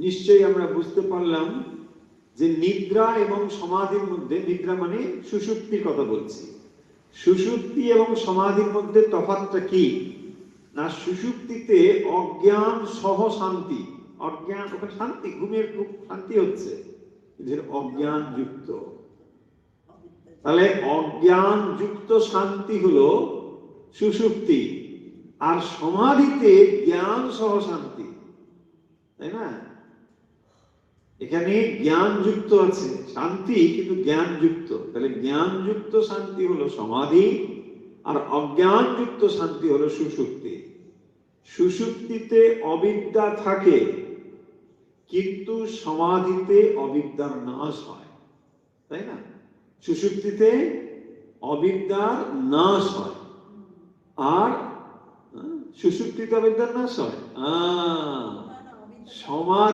নিশ্চয়ই আমরা বুঝতে পারলাম যে নিদ্রা এবং সমাধির মধ্যে, নিদ্রা মানে সুষুপ্তির কথা বলছি, সুষুপ্তি এবং সমাধির মধ্যে তফাৎটা কি না, সুষুপ্তিতে অজ্ঞান সহ শান্তি, অজ্ঞান, ওখানে শান্তি, ঘুমের খুব শান্তি হচ্ছে, অজ্ঞান যুক্ত। তাহলে অজ্ঞান যুক্ত শান্তি হলো সুষুপ্তি, আর সমাধিতে জ্ঞান সহ শান্তি, তাই না? এখানে জ্ঞান যুক্ত আছে শান্তি, কিন্তু জ্ঞান যুক্ত। তাহলে জ্ঞান যুক্ত শান্তি হলো সমাধি, আর অজ্ঞান যুক্ত শান্তি হলো সুষুপ্তি। সুষুপ্তিতে অবিদ্যা থাকে, কিন্তু সমাধিতে অবিদ্যার নাশ হয়, তাই না? সুষুপ্তিতে অবিদ্যার নাশ হয়, আর সুষুপ্তিতে অবিদ্যার নাশ হয়। সমাধি